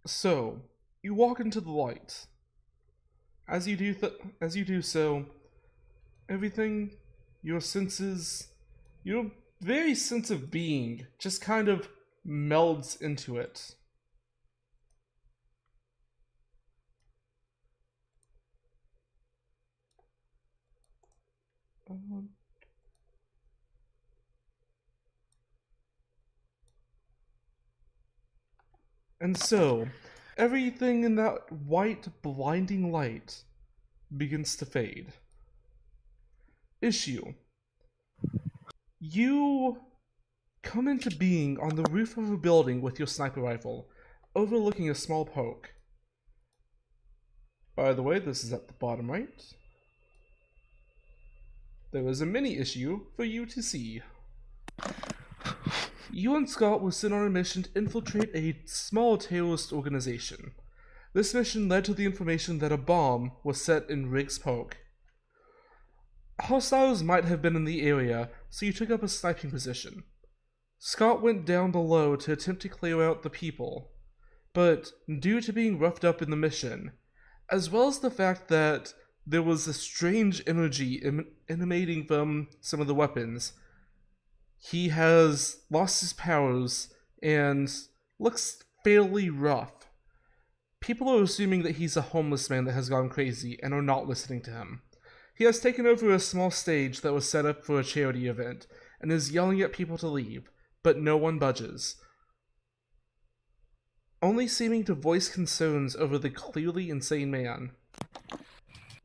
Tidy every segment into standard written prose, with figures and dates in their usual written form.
So, you walk into the light. As you do so, everything, your senses, your very sense of being just kind of melds into it. Um, and so, everything in that white, blinding light begins to fade. Issue. You come into being on the roof of a building with your sniper rifle, overlooking a small poke. By the way, this is at the bottom right. There is a mini issue for you to see. You and Scott were sent on a mission to infiltrate a small terrorist organization. This mission led to the information that a bomb was set in Riggs Poke. Hostiles might have been in the area, so you took up a sniping position. Scott went down below to attempt to clear out the people, but due to being roughed up in the mission, as well as the fact that there was a strange energy emanating from some of the weapons, he has lost his powers and looks fairly rough. People are assuming that he's a homeless man that has gone crazy and are not listening to him. He has taken over a small stage that was set up for a charity event and is yelling at people to leave, but no one budges, only seeming to voice concerns over the clearly insane man.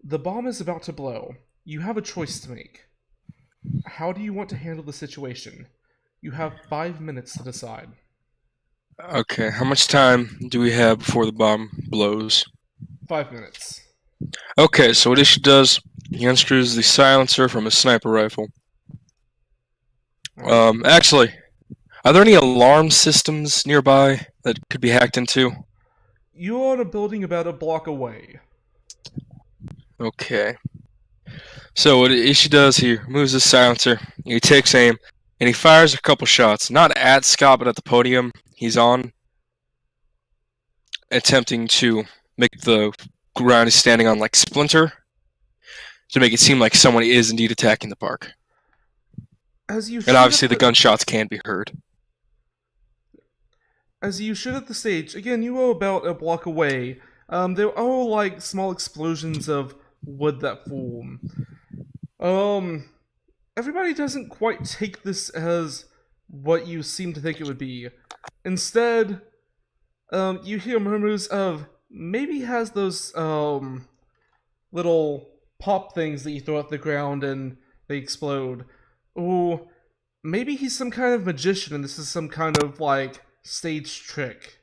The bomb is about to blow. You have a choice to make. How do you want to handle the situation? You have 5 minutes to decide. Okay, how much time do we have before the bomb blows? 5 minutes. Okay, so what Ishchu does, he unscrews the silencer from his sniper rifle. Alright. Actually, are there any alarm systems nearby that could be hacked into? You're on a building about a block away. Okay. So what Ishchu does, he removes his silencer, he takes aim, and he fires a couple shots, not at Scott, but at the podium he's on, attempting to make the ground he's standing on like splinter, to make it seem like someone is indeed attacking the park. As you And shoot obviously at the gunshots can be heard. As you shoot at the stage, again, you are about a block away. There are like small explosions of wood that form. Um, Everybody doesn't quite take this as what you seem to think it would be. Instead, you hear murmurs of maybe he has those little pop things that you throw at the ground and they explode. Or maybe he's some kind of magician and this is some kind of like stage trick.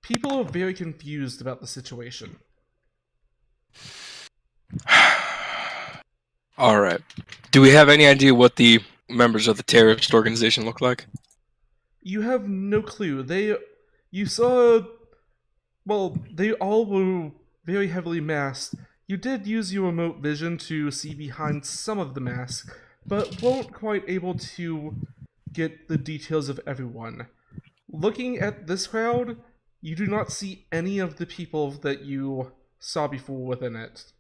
People are very confused about the situation. Alright. Do we have any idea what the members of the terrorist organization look like? You have no clue. You saw, well, they all were very heavily masked. You did use your remote vision to see behind some of the masks, but weren't quite able to get the details of everyone. Looking at this crowd, you do not see any of the people that you saw before within it.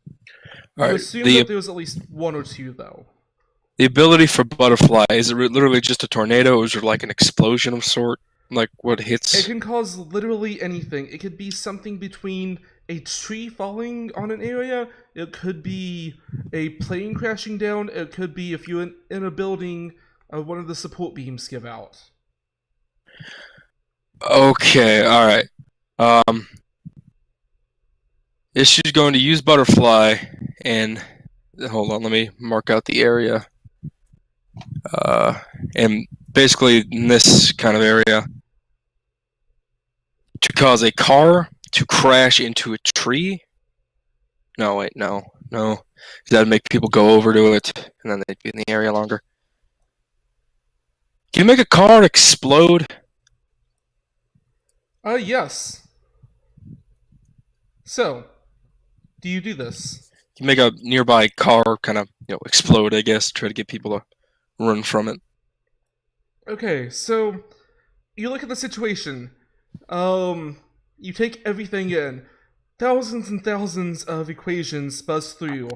You Alright, assume that there was at least one or two, though. the ability for Butterfly, is it literally just a tornado, or is it like an explosion of sort? Like what It hits? can cause literally anything. It could be something between a tree falling on an area, it could be a plane crashing down, it could be if you're in a building, one of the support beams give out. Okay, alright. Issue's going to use Butterfly, and hold on, let me mark out the area. And basically in this kind of area, to cause a car to crash into a tree. No, wait, no. That'd make people go over to it, and then they'd be in the area longer. Can you make a car explode? Yes. So, do you do this? You make a nearby car kind of, explode, I guess, try to get people to run from it. Okay, so you look at the situation. You take everything in. Thousands and thousands of equations buzz through.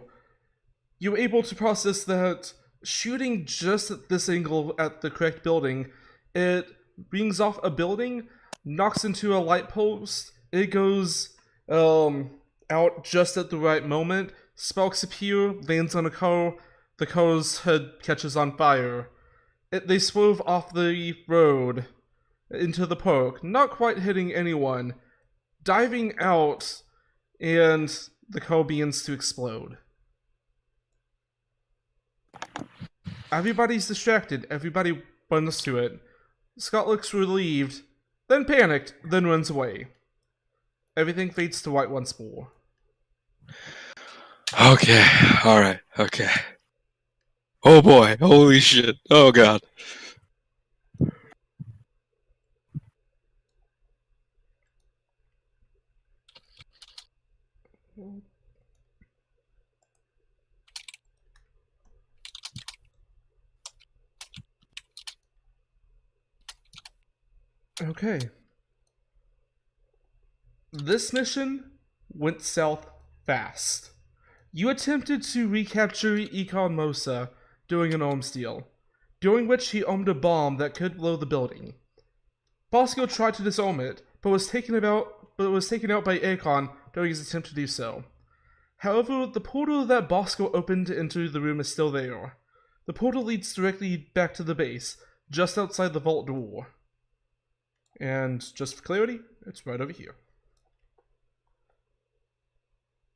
You're able to process that shooting just at this angle at the correct building, it rings off a building, knocks into a light post, it goes out just at the right moment, sparks appear, lands on a car, the car's head catches on fire. They swerve off the road into the park, not quite hitting anyone, diving out, and the car begins to explode. Everybody's distracted, everybody runs to it. Scott looks relieved, then panicked, then runs away. Everything fades to white once more. Okay, alright, okay. Oh boy, holy shit, oh god. Okay. This mission went south fast. You attempted to recapture Econ Mosa during an arms deal, during which he armed a bomb that could blow the building. Bosco tried to disarm it, but was taken out by Akon during his attempt to do so. However, the portal that Bosco opened into the room is still there. The portal leads directly back to the base, just outside the vault door. And just for clarity, it's right over here.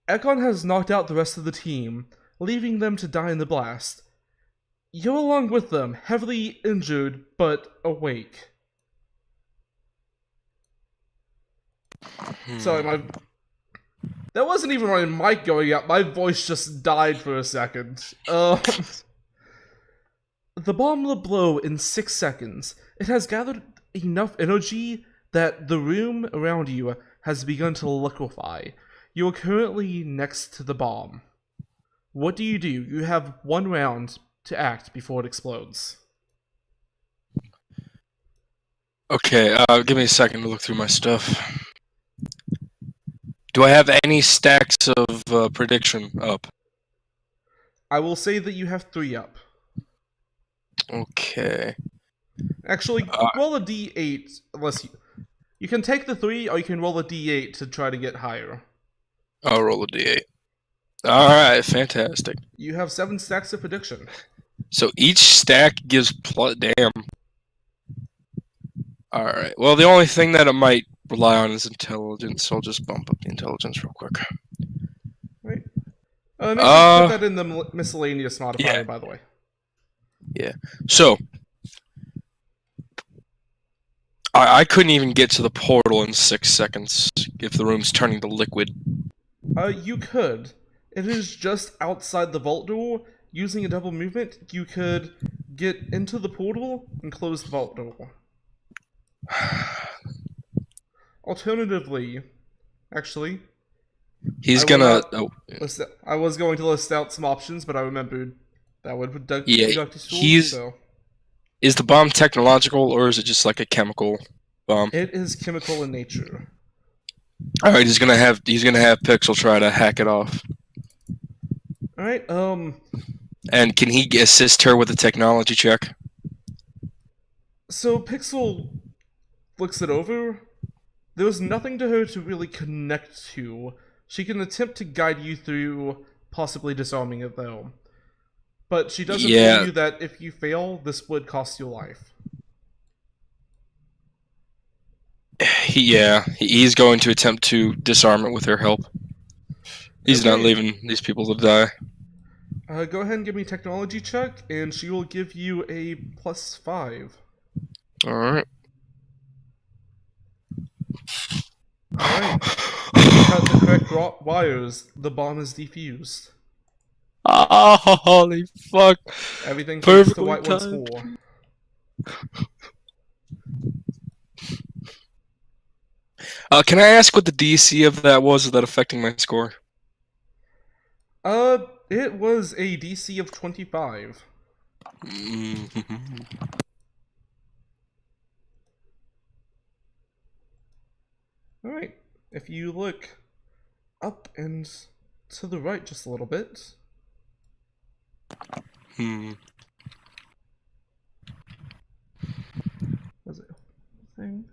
Ekon has knocked out the rest of the team, leaving them to die in the blast. You're along with them, heavily injured, but awake. Sorry, that wasn't even my mic going up, my voice just died for a second. The bomb will blow in 6 seconds. It has gathered enough energy that the room around you has begun to liquefy. You are currently next to the bomb. What do? You have 1 round to act before it explodes. Okay, give me a second to look through my stuff. Do I have any stacks of prediction up? I will say that you have 3 up. Okay. Actually, roll a d8, unless you can take the 3, or you can roll a d8 to try to get higher. I'll roll a d8. Alright, fantastic. You have 7 stacks of prediction. So each stack gives damn. Alright, well the only thing that it might rely on is intelligence, so I'll just bump up the intelligence real quick. Right. Maybe put that in the miscellaneous modifier, by the way. Yeah. So, I couldn't even get to the portal in 6 seconds if the room's turning to liquid. You could. It is just outside the vault door. Using a double movement, you could get into the portal and close the vault door. Alternatively, actually, he's gonna. I was going to list out some options, but I remembered that would deduct so. Is the bomb technological or is it just like a chemical bomb? It is chemical in nature. All right, he's gonna have Pixel try to hack it off. All right. And can he assist her with a technology check? So Pixel looks it over. There's nothing to her to really connect to. She can attempt to guide you through possibly disarming it, though. But she does inform you that if you fail, this would cost you life. He's going to attempt to disarm it with her help. He's not leaving these people to die. Go ahead and give me a technology check, and she will give you a +5. Alright. Alright. Cut the correct wires. The bomb is defused. Oh, holy fuck. Everything fades to white once more. Can I ask what the DC of that was? Is that affecting my score? It was a DC of 25. Alright, if you look up and to the right just a little bit. Was it thing?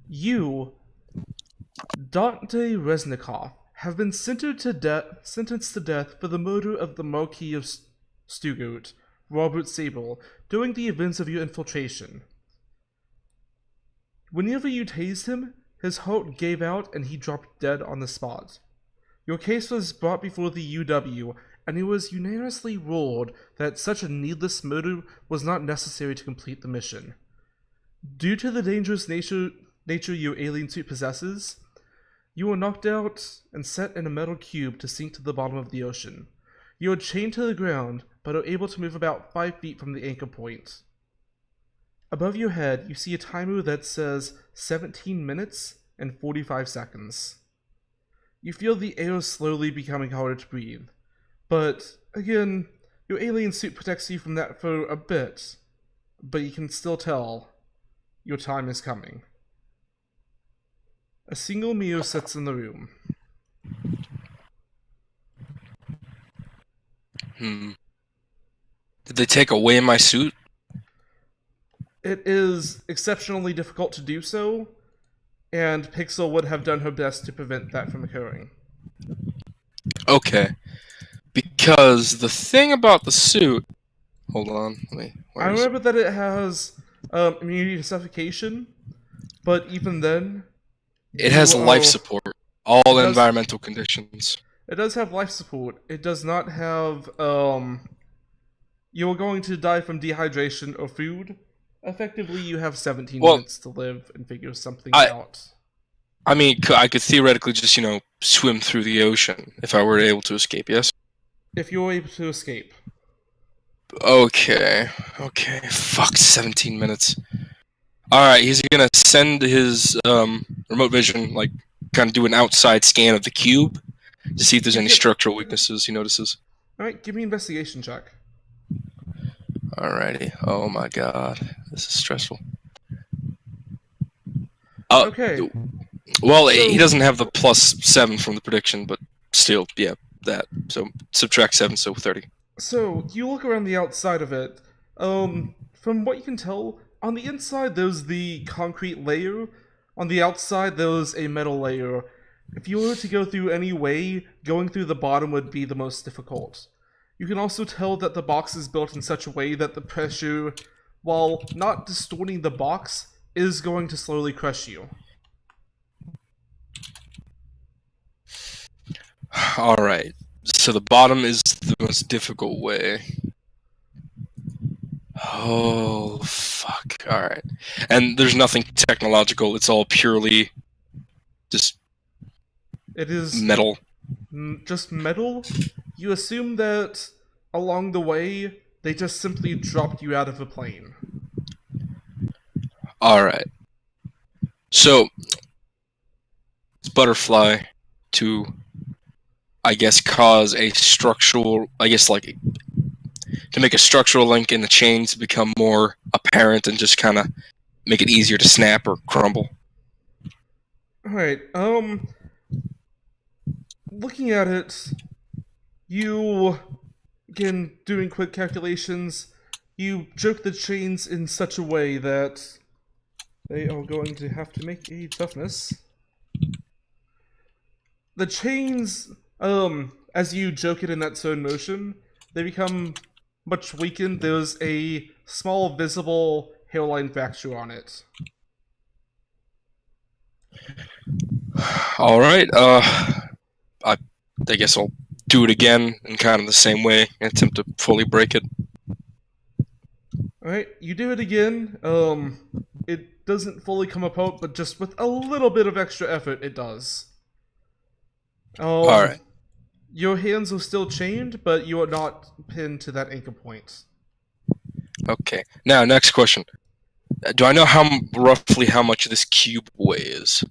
You, Dante Reznikov, have been sentenced to death for the murder of the Marquis of Stugut, Robert Sable, during the events of your infiltration. Whenever you tased him, his heart gave out and he dropped dead on the spot. Your case was brought before the UW, and it was unanimously ruled that such a needless murder was not necessary to complete the mission. Due to the dangerous nature your alien suit possesses, you were knocked out and set in a metal cube to sink to the bottom of the ocean. You are chained to the ground, but are able to move about 5 feet from the anchor point. Above your head, you see a timer that says 17 minutes and 45 seconds. You feel the air slowly becoming harder to breathe, but again, your alien suit protects you from that for a bit, but you can still tell your time is coming. A single mirror sits in the room. Did they take away my suit? It is exceptionally difficult to do so, and Pixel would have done her best to prevent that from occurring. Okay. Because the thing about the suit... Hold on, I remember that it has immunity to suffocation, but even then... It has life support. All environmental conditions. It does have life support. It does not have... You're going to die from dehydration or food. Effectively, you have 17 minutes to live and figure something out. I mean, I could theoretically just, swim through the ocean if I were able to escape, yes? If you're able to escape. Okay. Fuck, 17 minutes. Alright, he's gonna send his remote vision, kind of do an outside scan of the cube to see if there's any structural weaknesses he notices. Alright, give me an investigation check. Alrighty. Oh my god. This is stressful. Okay. Well, he doesn't have the +7 from the prediction, but still, yeah, that. So subtract 7, so 30. So, you look around the outside of it. From what you can tell, on the inside there's the concrete layer. On the outside there's a metal layer. If you were to go through any way, going through the bottom would be the most difficult. You can also tell that the box is built in such a way that the pressure, while not distorting the box, is going to slowly crush you. Alright, so the bottom is the most difficult way. Oh, fuck. Alright. And there's nothing technological, it's all purely just... It is... metal. Just metal? You assume that along the way, they just simply dropped you out of a plane. Alright. So, this butterfly to, I guess, cause a structural, to make a structural link in the chains become more apparent and just kind of make it easier to snap or crumble. Alright, looking at it, you, again, doing quick calculations, you jerk the chains in such a way that they are going to have to make a toughness. The chains, as you jerk it in that certain motion, they become much weakened. There's a small visible hairline fracture on it. Alright, I guess I'll do it again in kind of the same way and attempt to fully break it. Alright, you do it again. It doesn't fully come apart, but just with a little bit of extra effort, it does. Alright. Your hands are still chained, but you are not pinned to that anchor point. Okay. Now, next question. Do I know roughly how much this cube weighs?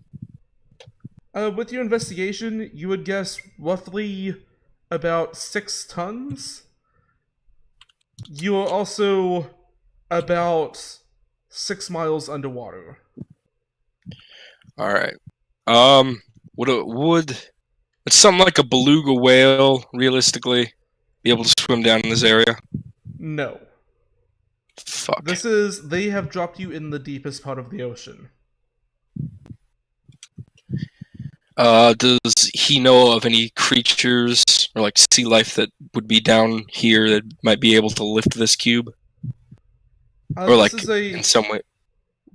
With your investigation, you would guess roughly about 6 tons. You are also about 6 miles underwater. All right. Would it's something like a beluga whale realistically be able to swim down in this area? No. Fuck. They have dropped you in the deepest part of the ocean. Does he know of any creatures or like sea life that would be down here that might be able to lift this cube, or This like is in a some way?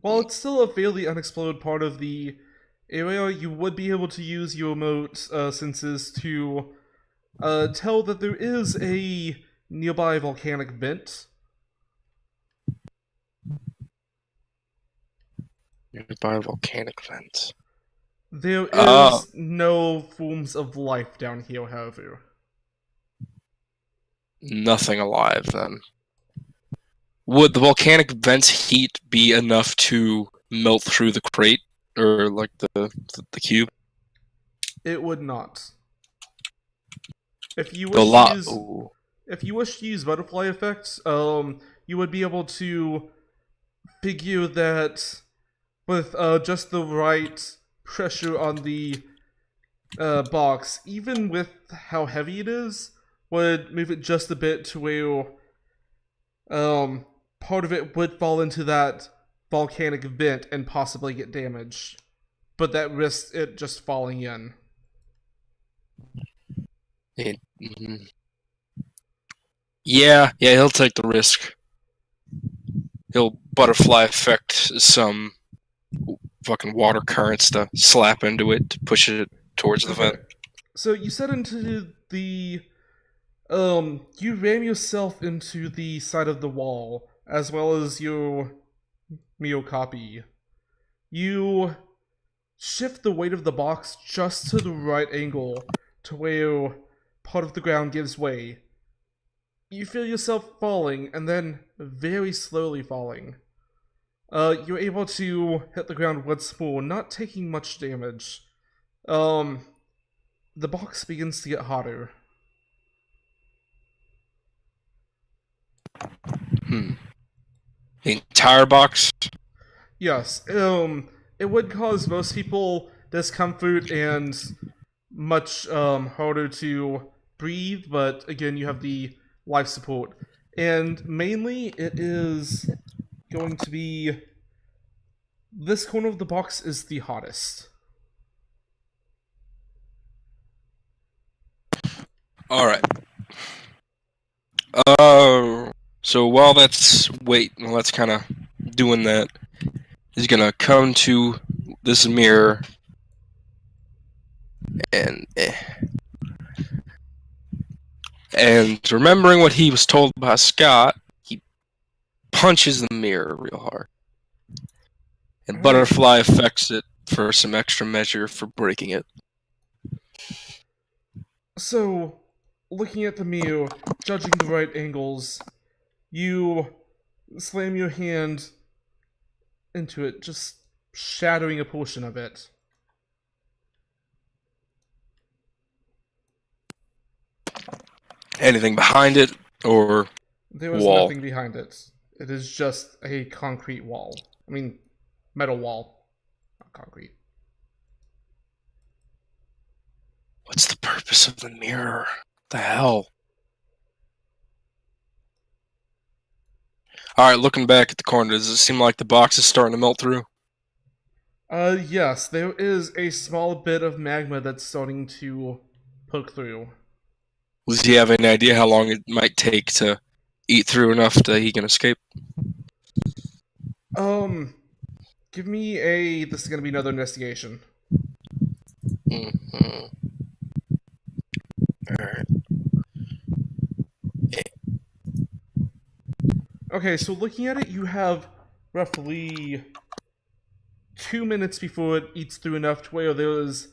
While it's still a fairly unexplored part of the area, you would be able to use your remote senses to tell that there is a nearby volcanic vent. Nearby volcanic vents. There Uh, is no forms of life down here, however. Nothing alive then. Would the volcanic vent's heat be enough to melt through the crate or like the cube? It would not. If you The wish to lot. use Ooh. if you wish to use butterfly effects, you would be able to figure that with just the right pressure on the box, even with how heavy it is, would move it just a bit to where part of it would fall into that volcanic vent and possibly get damaged. But that risks it just falling in. Mhm. Yeah, he'll take the risk. He'll butterfly effect some fucking water currents to slap into it to push it towards the Okay. vent. So you set into the you ram yourself into the side of the wall, as well as your Mio copy. You shift the weight of the box just to the right angle to where part of the ground gives way. You feel yourself falling and then very slowly falling. You're able to hit the ground once more, not taking much damage. Um, the box begins to get hotter. Hmm. The entire box. Yes, it would cause most people discomfort and much harder to breathe, but again, you have the life support. And mainly, it is going to be this corner of the box is the hottest. All right. Uh, so while that's kind of doing that, he's gonna come to this mirror and and remembering what he was told by Scott, he punches the mirror real hard, and Alright, Butterfly affects it for some extra measure for breaking it. so looking at the mirror, judging the right angles, you slam your hand into it, just shattering a portion of it. Anything behind it or There is wall? nothing behind it. It is just a concrete wall. I mean, metal wall, not concrete. What's the purpose of the mirror? The hell? All right, looking back at the corner, does it seem like the box is starting to melt through? Yes, there is a small bit of magma that's starting to poke through. Does he have any idea how long it might take to eat through enough that he can escape? Um, Give me a. This is gonna be another investigation. Mm-hmm. All right. Okay, so looking at it, you have roughly 2 minutes before it eats through enough to where there is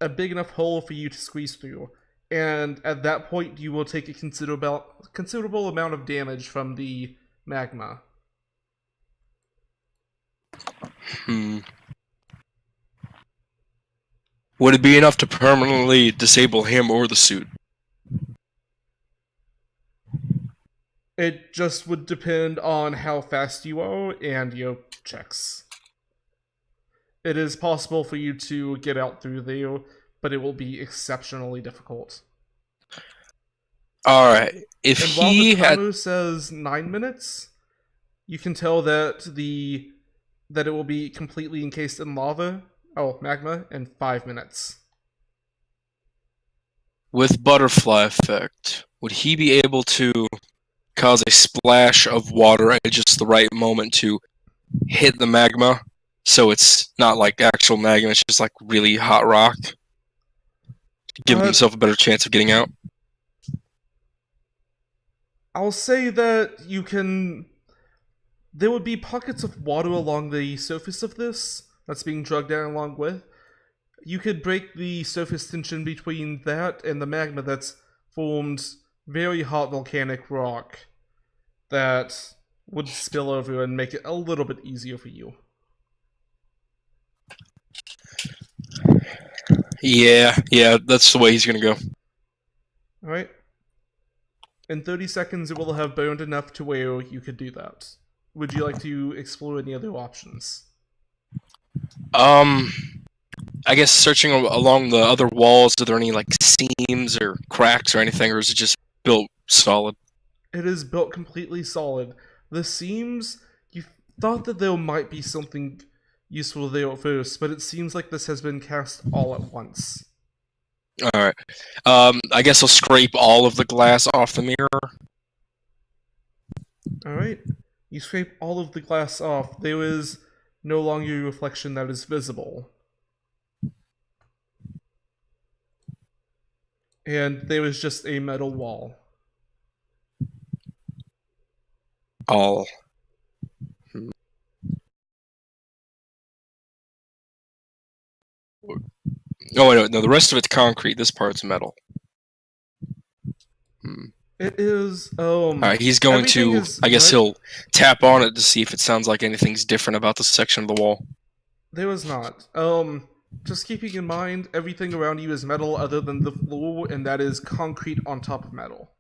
a big enough hole for you to squeeze through. And at that point, you will take a considerable amount of damage from the magma. Hmm. Would it be enough to permanently disable him or the suit? It just would depend on how fast you are and your checks. It is possible for you to get out through there, but it will be exceptionally difficult. All right. If And while the he had, timer says 9 minutes, you can tell that it will be completely encased in magma, in 5 minutes. with butterfly effect, would he be able to cause a splash of water at just the right moment to hit the magma, so it's not like actual magma, it's just like really hot rock, to give Uh, himself a better chance of getting out? I'll say that you can. There would be pockets of water along the surface of this that's being dragged down along with. You could break the surface tension between that and the magma that's formed very hot volcanic rock that would spill over and make it a little bit easier for you. Yeah, that's the way he's gonna go. Alright? In 30 seconds, it will have burned enough to where you could do that. Would you like to explore any other options? I guess searching along the other walls, are there any like seams or cracks or anything, or is it just built solid? It is built completely solid. The seams, you thought that there might be something useful there at first, but it seems like this has been cast all at once. All right. I guess I'll scrape all of the glass off the mirror. Alright. You scrape all of the glass off. There is no longer a reflection that is visible. And there is just a metal wall. All. Oh wait, no, the rest of it's concrete. This part's metal. It is, All right, he's going to. I guess he'll tap on it to see if it sounds like anything's different about this section of the wall. There was not. Just keeping in mind, everything around you is metal other than the floor, and that is concrete on top of metal.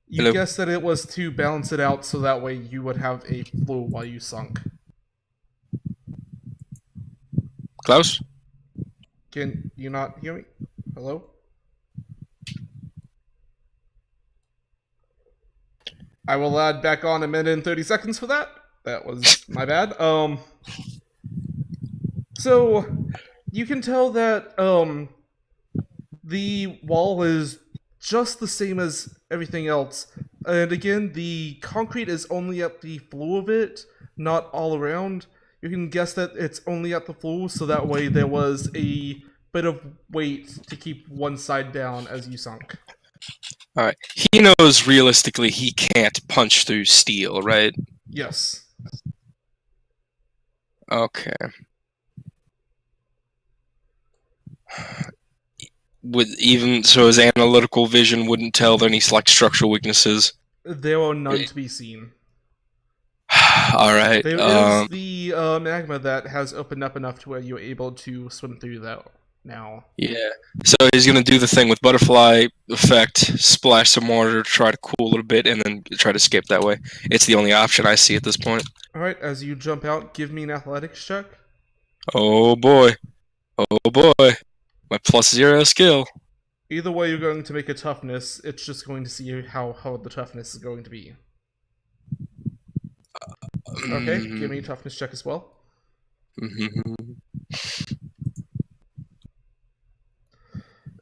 You Hello? guessed that it was to balance it out so that way you would have a floor while you sunk. Klaus? Can you not hear me? Hello? I will add back on a minute and 30 seconds for that. That was my bad. So you can tell that the wall is just the same as everything else. And again, the concrete is only at the floor of it, not all around. You can guess that it's only at the floor, so that way there was a bit of weight to keep one side down as you sunk. Alright. He knows realistically he can't punch through steel, right? Yes. Okay. So his analytical vision wouldn't tell any like structural weaknesses. There are none to be seen. Alright. There is the magma that has opened up enough to where you're able to swim through that now. Yeah. So he's gonna do the thing with butterfly effect, splash some water, try to cool it a bit, and then try to escape that way. It's the only option I see at this point. Alright, as you jump out, give me an athletics check. Oh boy. Oh boy. My +0 skill. Either way, you're going to make a toughness. It's just going to see how hard the toughness is going to be. Okay, give me a toughness check as well.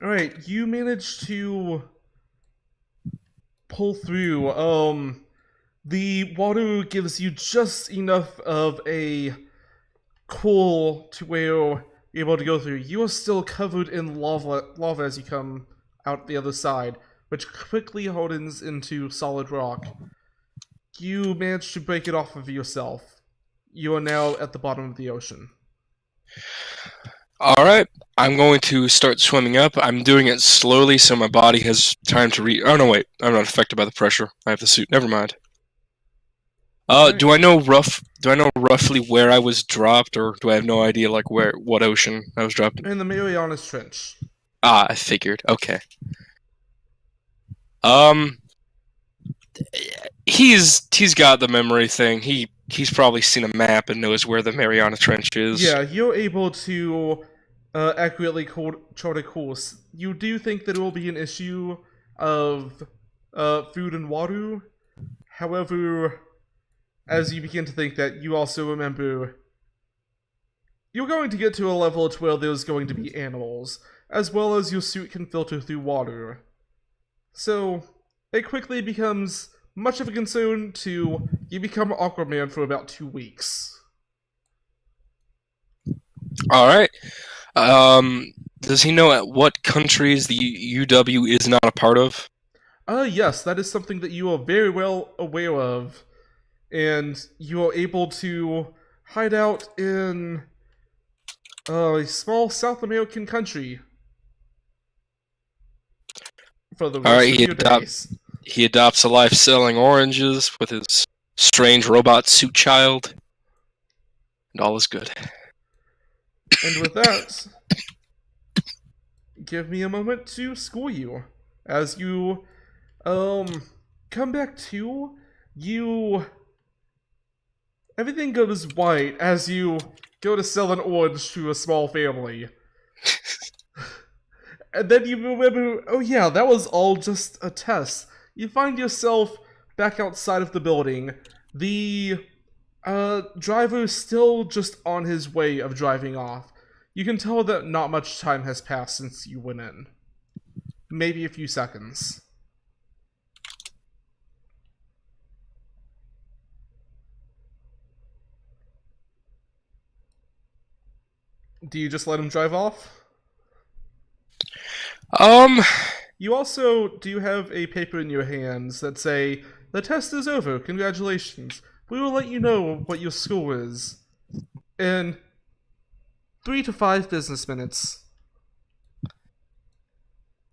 Alright, you managed to pull through. The water gives you just enough of a cool to where you're able to go through. You are still covered in lava as you come out the other side, which quickly hardens into solid rock. You manage to break it off of yourself. You are now at the bottom of the ocean. Alright, I'm going to start swimming up. I'm doing it slowly so my body has time to Oh no, wait. I'm not affected by the pressure. I have the suit. Never mind. Right. Do I know roughly where I was dropped, or do I have no idea like what ocean I was dropped in? In the Marianas Trench. Ah, I figured. Okay. He's got the memory thing. He he's probably seen a map and knows where the Mariana Trench is. Yeah, you're able to accurately chart a course. You do think that it will be an issue of food and water. However, as you begin to think that, you also remember you're going to get to a level to where there's going to be animals, as well as your suit can filter through water. So, it quickly becomes much of a concern to you become Aquaman for about 2 weeks. All right. Does he know at what countries the UW is not a part of? Yes, that is something that you are very well aware of, and you are able to hide out in a small South American country for the All rest right, of your days. he adopts a life selling oranges with his strange robot suit child, and all is good. And with that, give me a moment to school you. As you, come back to, you... Everything goes white as you go to sell an orange to a small family. And then you remember, oh yeah, that was all just a test. You find yourself back outside of the building. The driver's still just on his way of driving off. You can tell that not much time has passed since you went in. Maybe a few seconds. Do you just let him drive off? You also do have a paper in your hands that say, the test is over, congratulations. We will let you know what your score is in 3 to 5 business minutes.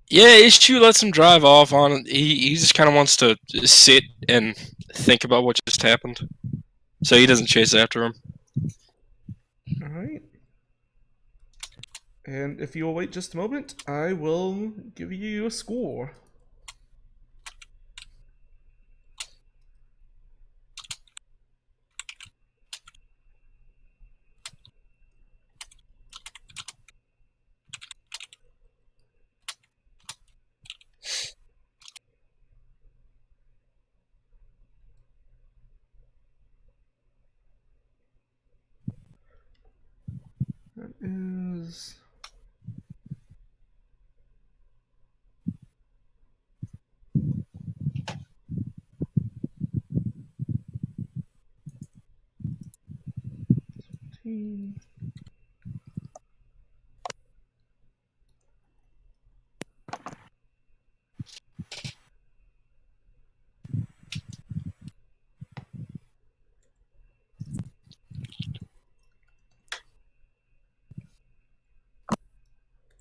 Yeah, Ishchu lets him drive off on it. He just kind of wants to sit and think about what just happened. So he doesn't chase after him. Alright. And if you will wait just a moment, I will give you a score. That is...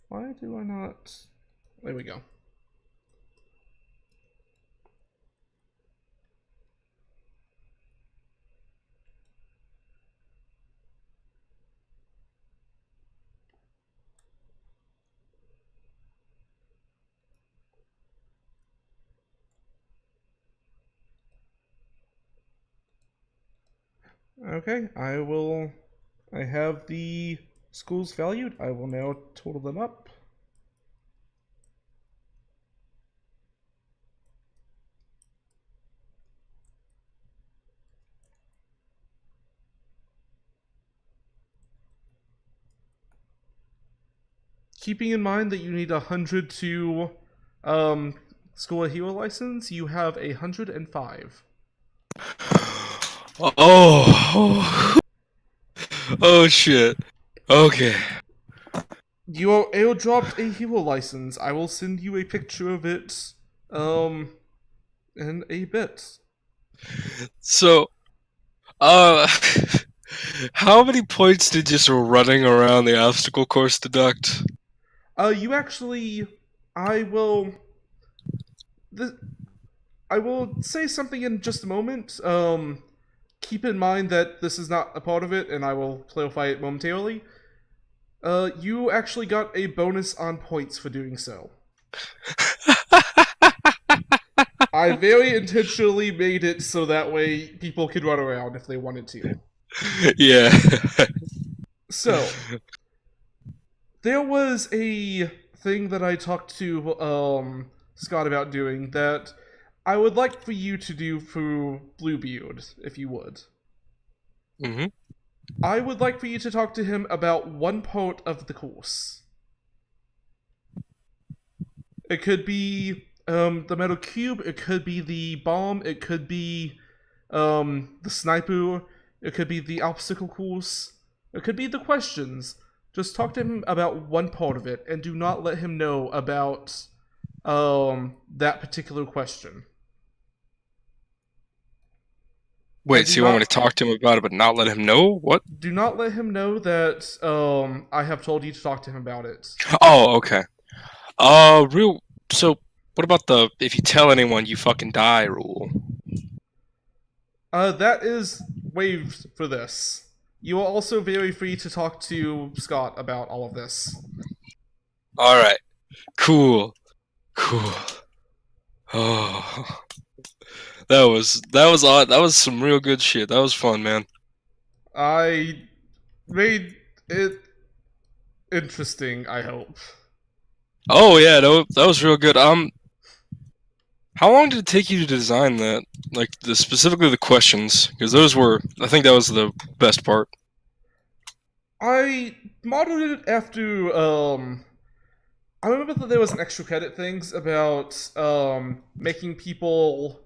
Why do I not... There we go. Okay, I have the schools valued. I will now total them up. Keeping in mind that you need 100 to school a hero license, you have 105. Oh, oh shit. Okay. You are airdropped a hero license. I will send you a picture of it, in a bit. So, how many points did just running around the obstacle course deduct? You actually, I will say something in just a moment. Keep in mind that this is not a part of it, and I will clarify it momentarily. You actually got a bonus on points for doing so. I very intentionally made it so that way people could run around if they wanted to. Yeah. So, there was a thing that I talked to Scott about doing that I would like for you to do for Bluebeard, if you would. hmm I would like for you to talk to him about one part of the course. It could be the metal cube, it could be the bomb, it could be the sniper, it could be the obstacle course, it could be the questions. Just talk to him about one part of it and do not let him know about that particular question. And Wait, so you want me to talk to him about it, but not let him know? What? do not let him know that I have told you to talk to him about it. Oh, okay. Real. So, what about the if you tell anyone you fucking die rule? That is waived for this. You are also very free to talk to Scott about all of this. All right. Cool. Cool. Oh, that was odd. That was some real good shit. That was fun, man. I made it interesting, I hope. Oh yeah, that was real good. How long did it take you to design that? Like specifically the questions, because I think that was the best part. I modeled it after I remember that there was an extra credit things about making people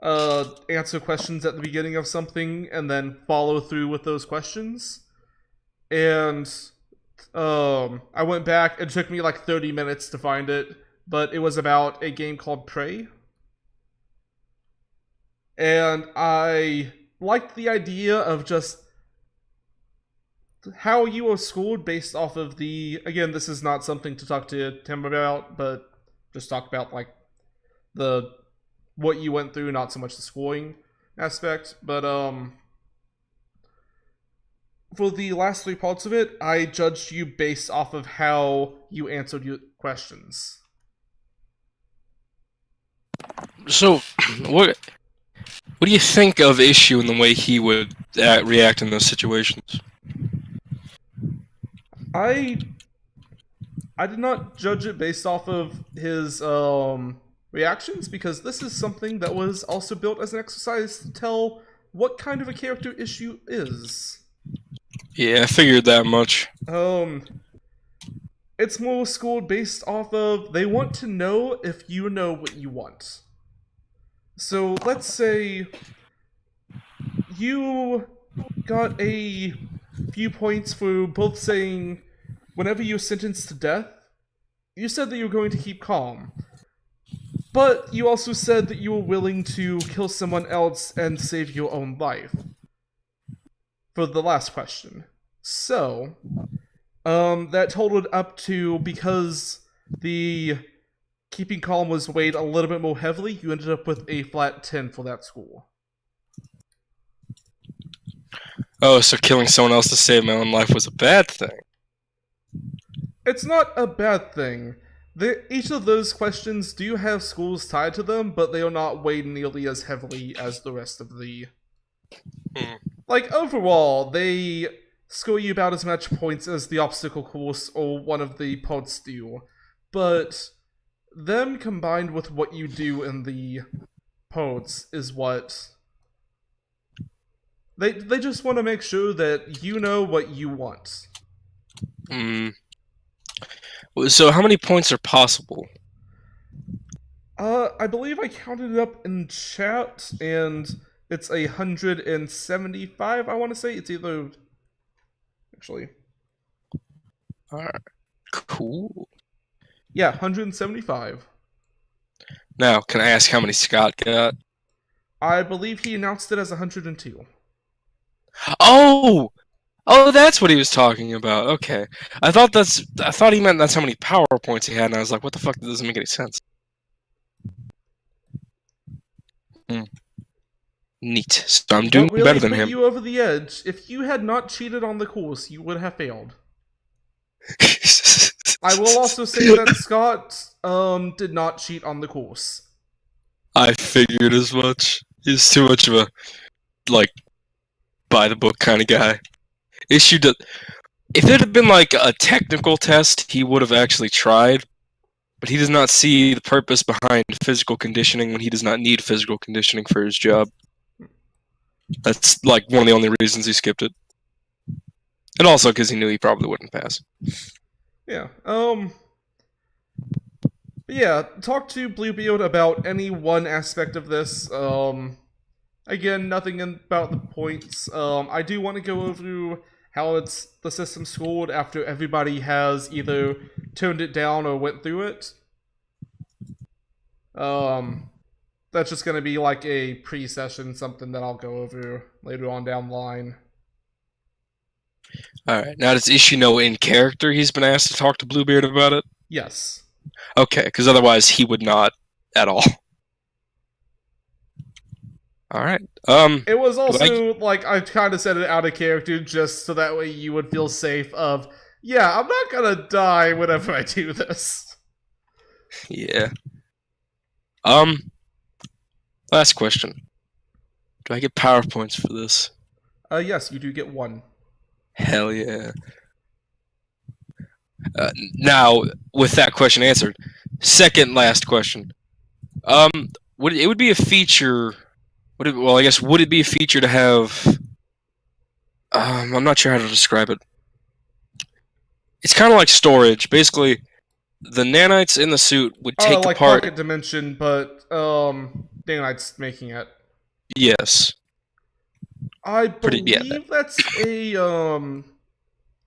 answer questions at the beginning of something and then follow through with those questions. And I went back. It took me like 30 minutes to find it, but it was about a game called Prey. And I liked the idea of just how you are scored based off of the. Again, this is not something to talk to Tim about, but just talk about like the what you went through, not so much the scoring aspect. But for the last three parts of it, I judged you based off of how you answered your questions. So, what do you think of Ishchu and the way he would react in those situations? I did not judge it based off of his reactions because this is something that was also built as an exercise to tell what kind of a character Ishchu is. Yeah, I figured that much. It's more scored based off of they want to know if you know what you want. So let's say you got a few points for both saying whenever you're sentenced to death, you said that you were going to keep calm. But you also said that you were willing to kill someone else and save your own life. For the last question. So, that totaled up to, because the keeping calm was weighed a little bit more heavily, you ended up with a flat 10 for that score. Oh, so killing someone else to save my own life was a bad thing. It's not a bad thing. Each of those questions do have scores tied to them, but they are not weighed nearly as heavily as the rest of the... Like, overall, they score you about as much points as the obstacle course or one of the pods do. But them combined with what you do in the pods is what... They just want to make sure that you know what you want. So how many points are possible? I believe I counted it up in chat, and it's 175, I want to say. It's either... Actually... Alright, cool. Yeah, 175. Now, can I ask how many Scott got? I believe he announced it as 102. Oh! Oh, that's what he was talking about. Okay. I thought he meant that's how many power points he had, and I was like, what the fuck? That doesn't make any sense. Neat. So I'm doing really better than put him. you over the edge. If you had not cheated on the course, you would have failed. I will also say that Scott did not cheat on the course. I figured as much. He's too much of a like by the book kind of guy. Issue to if it had been like a technical test, he would have actually tried. But he does not see the purpose behind physical conditioning when he does not need physical conditioning for his job. That's like one of the only reasons he skipped it. And also because he knew he probably wouldn't pass. Yeah. Yeah, talk to Bluebeard about any one aspect of this. Again, nothing about the points. I do want to go over how it's the system scored after everybody has either toned it down or went through it. That's just going to be like a pre-session, something that I'll go over later on down the line. Alright, now does Ishchu know in character he's been asked to talk to Bluebeard about it? Yes. Okay, because otherwise he would not at all. Alright. It was also like I kind of said it out of character just so that way you would feel safe of, yeah, I'm not gonna die whenever I do this. Yeah. Last question. Do I get PowerPoints for this? Yes, you do get one. Hell yeah. Now, with that question answered, second last question. Would it be a feature? Would it be a feature to have? I'm not sure how to describe it. It's kind of like storage. Basically, the nanites in the suit would take like apart. Pocket Dimension, but Daynight's making it. Yes. I believe that's a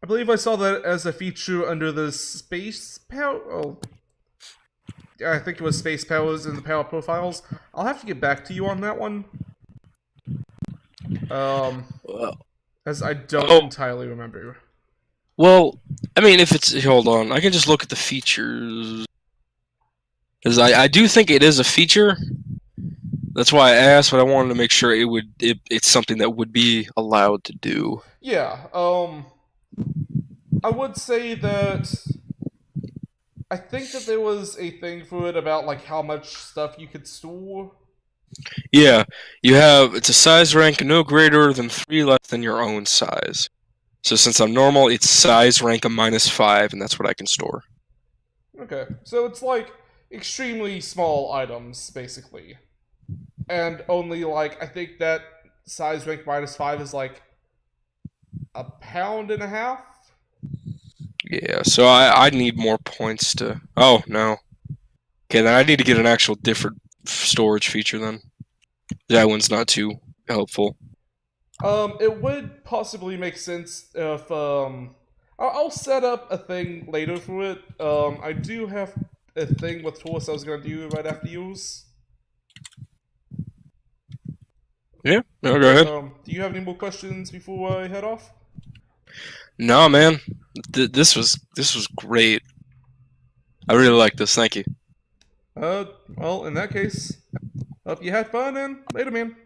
I believe I saw that as a feature under the space power. Oh, I think it was space powers in the power profiles. I'll have to get back to you on that one. As I don't entirely remember. Well, I mean, if it's hold on, I can just look at the features. Because I do think it is a feature. That's why I asked, but I wanted to make sure it's something that would be allowed to do. Yeah. I would say that I think that there was a thing for it about like how much stuff you could store. Yeah, it's a size rank no greater than 3 less than your own size. So since I'm normal, it's size rank of -5, and that's what I can store. Okay, so it's like extremely small items, basically. And only like, I think that size rank -5 is like a pound and a half? Yeah, so I need more points to... Oh, no. Okay, then I need to get an actual different storage feature then. That one's not too helpful. It would possibly make sense if, I'll set up a thing later for it. I do have a thing with tools I was gonna do right after yours. Yeah, no, go ahead. Do you have any more questions before I head off? No, man. This was great. I really like this. Thank you. Well, in that case, hope you had fun and later, man.